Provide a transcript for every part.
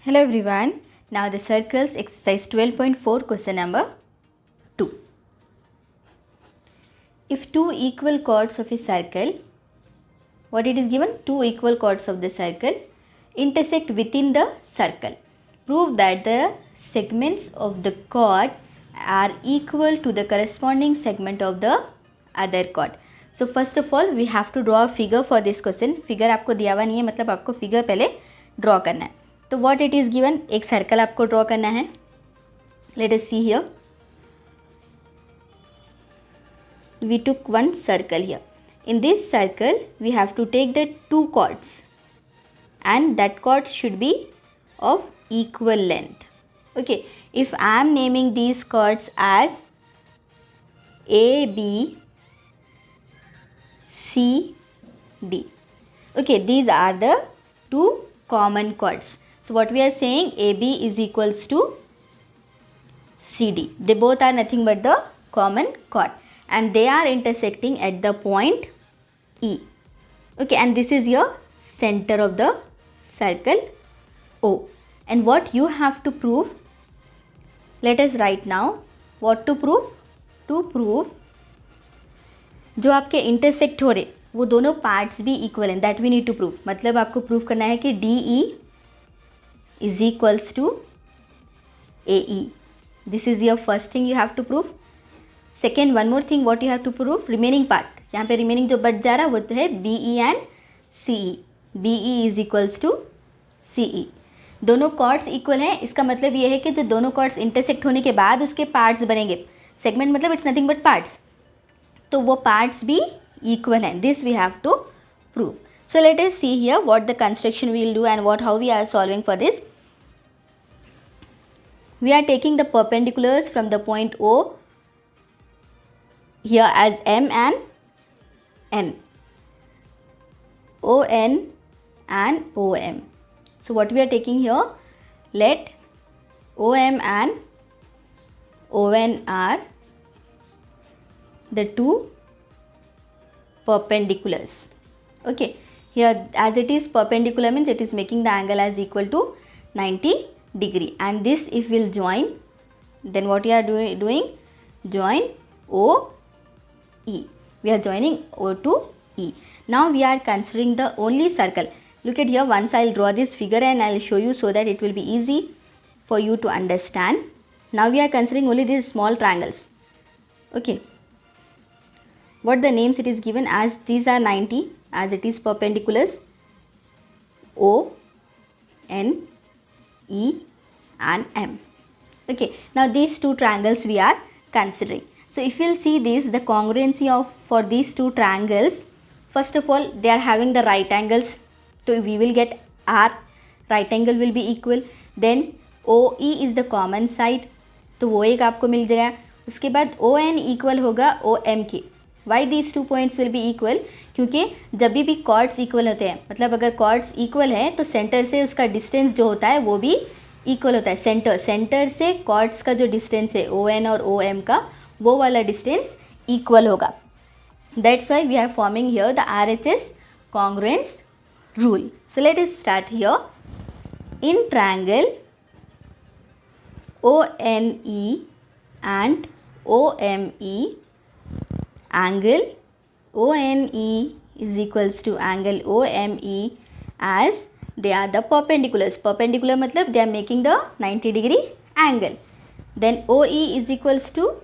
Hello everyone. Now the circles exercise 12.4 question number 2. If two equal chords of a circle, what it is given? Two equal chords of the circle intersect within the circle. Prove that the segments of the chord are equal to the corresponding segment of the other chord. So first of all we have to draw a figure for this question. Figure आपको दिया हुआ नहीं है, मतलब आपको figure पहले draw करना है. तो व्हाट इट इज़ गिवन, एक सर्कल आपको ड्रॉ करना है. Let us see here, we took one circle here. In this circle we have to take the two chords and that chord should be of equal length. Okay, if I am naming these chords as A, B, C, D. Okay, these are the two common chords. So what we are saying, AB is equals to CD. They both are nothing but the common chord and they are intersecting at the point E. Okay, and this is your center of the circle O. And what you have to prove, let us write now. What to prove? To prove जो आपके intersect हो रहे वो दोनों parts भी equal हैं. That we need to prove. मतलब आपको prove करना है कि DE is equals to AE. This is your first thing you have to prove. Second, one more thing what you have to prove, remaining part. यहाँ पे remaining जो बच जा रहा है वो है BE and CE. BE is equals to CE. दोनों chords equal हैं, इसका मतलब ये है कि जो दोनों chords intersect होने के बाद उसके parts बनेंगे. Segment मतलब it's nothing but parts. तो वो parts भी equal हैं. This we have to prove. So let us see here what the construction we will do and how we are solving for this. We are taking the perpendiculars from the point O here as M and N. ON and OM. So what we are taking here, let OM and ON are the two perpendiculars. Okay. Here as it is perpendicular means it is making the angle as equal to 90 degree, and this if we will join, then what we are doing join OE. We are joining O to E. Now we are considering the only circle. Look at here, once I will draw this figure and I will show you so that it will be easy for you to understand. Now we are considering only these small triangles. Okay. What the names it is given as, these are 90 as it is perpendiculars, O, N, E and M. Okay, now these two triangles we are considering. So if you will see this, the congruency of for these two triangles, first of all they are having the right angles, so we will get R, right angle will be equal. Then OE is the common side, तो वो एक आपको मिल जाएगा. उसके बाद ON equal होगा OM के. Why these two points will be equal? क्योंकि जब भी chords equal होते हैं, मतलब अगर chords equal है तो center से उसका distance जो होता है वो भी equal होता है. center से chords का जो distance है ON और OM का, वो वाला distance equal होगा. That's why we are forming here the RHS congruence rule. So let us start here. In triangle ONE and OME, angle ONE is equals to angle OME as they are the perpendiculars. Perpendicular matlab they are making the 90 degree angle. Then OE is equals to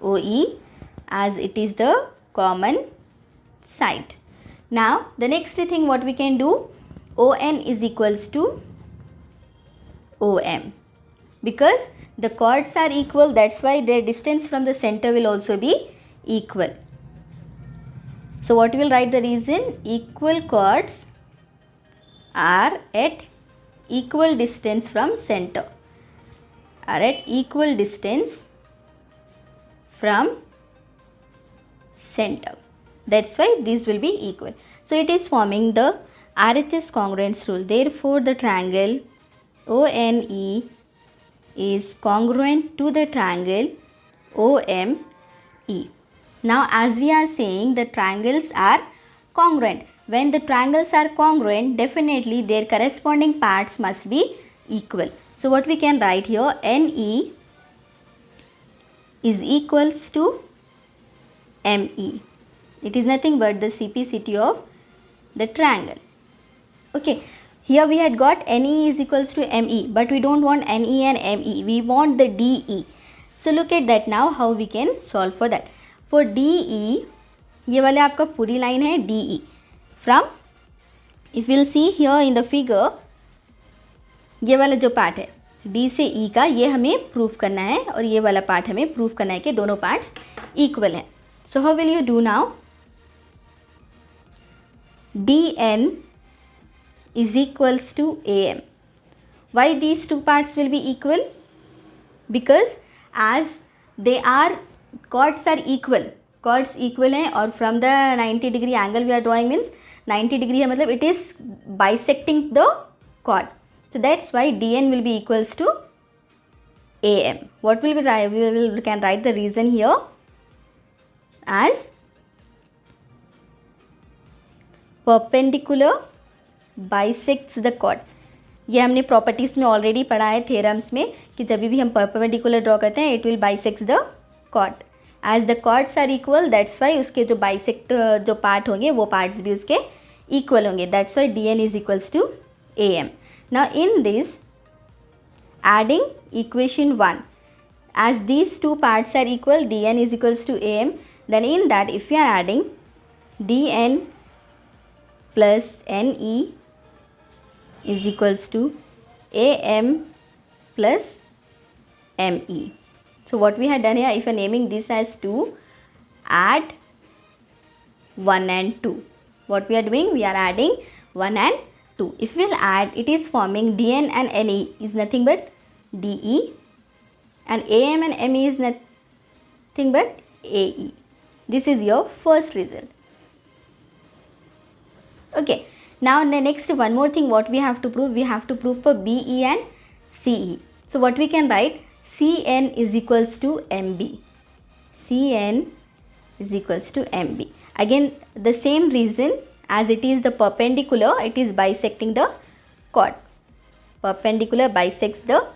OE as it is the common side. Now the next thing what we can do, ON is equals to OM. Because the chords are equal, that's why their distance from the center will also be equal. So what we will write the reason, equal chords are at equal distance from center, are at equal distance from center. That's why these will be equal. So it is forming the RHS congruence rule. Therefore the triangle ONE is congruent to the triangle OME. Now as we are saying the triangles are congruent. When the triangles are congruent, definitely their corresponding parts must be equal. So what we can write here, NE is equals to ME. It is nothing but the CPCT of the triangle. Okay, here we had got NE is equals to ME, but we don't want NE and ME, we want the DE. So look at that now how we can solve for that. For DE, ये वाले आपका पूरी line है DE. From, if we'll see here in the figure, ये वाला जो part है D से E का, ये हमें प्रूफ करना है और ये वाला पार्ट हमें प्रूफ करना है कि दोनों पार्ट्स इक्वल हैं. So how will you do now? DN is equals to AM. Why these two parts will be equal? Because as they are, chords are equal. Chords equal हैं और from the 90 degree angle we are drawing means 90 degree है, मतलब it is bisecting the chord. So that's why DN will be equals to AM. What will we write? We can write the reason here as perpendicular bisects the chord. ये हमने properties में already पढ़ा है theorems में कि जब भी हम परपेंडिकुलर ड्रॉ करते हैं it will bisect the chord. As the chords are equal, that's why उसके जो बाइसेक्ट जो पार्ट होंगे वो पार्ट्स भी उसके इक्वल होंगे. That's why DN is equals to AM. Now in this adding equation 1, as these two parts are equal, DN is equals to AM, then in that if we are adding DN plus NE is equals to AM plus ME. So what we had done here, if you are naming this as 2, add 1 and 2. What we are doing, we are adding 1 and 2. If we will add, it is forming DN and NE is nothing but DE, and AM and ME is nothing but AE. This is your first result. Okay, now the next one more thing what we have to prove, we have to prove for BE and CE. So what we can write, CN is equals to MB. CN is equals to MB. Again the same reason, as it is the perpendicular, it is bisecting the chord. Perpendicular bisects the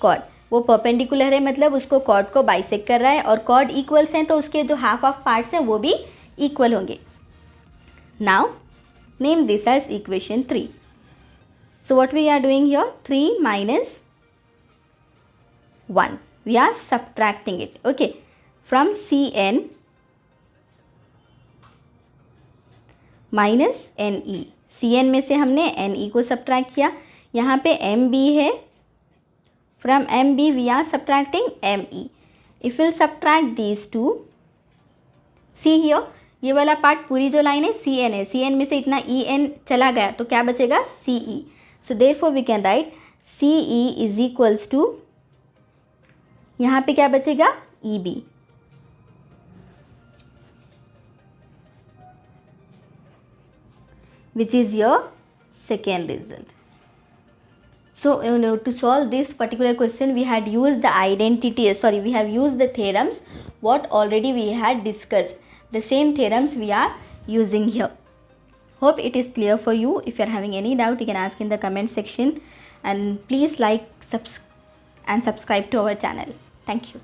chord. वो perpendicular है मतलब उसको cord को bisect कर रहा है और cord equals हैं तो उसके जो हाफ ऑफ पार्ट्स हैं वो भी इक्वल होंगे. Now name this as equation 3. So what we are doing here, 3 minus 1, we are subtracting it. Okay, from CN minus NE. CN में से हमने NE को सब्ट्रैक्ट किया, यहाँ पे MB है. From MB we are subtracting ME. If we'll subtract these two, see here, ये वाला पार्ट पूरी जो लाइन है CN है, CN में से इतना EN चला गया तो क्या बचेगा, CE. So therefore we can write CE is equals to, यहाँ पे क्या बचेगा, EB. Which is your second result. So to solve this particular question we had used the we have used the theorems what already we had discussed. The same theorems we are using here. Hope it is clear for you. If you are having any doubt you can ask in the comment section, and please like and subscribe to our channel. Thank you.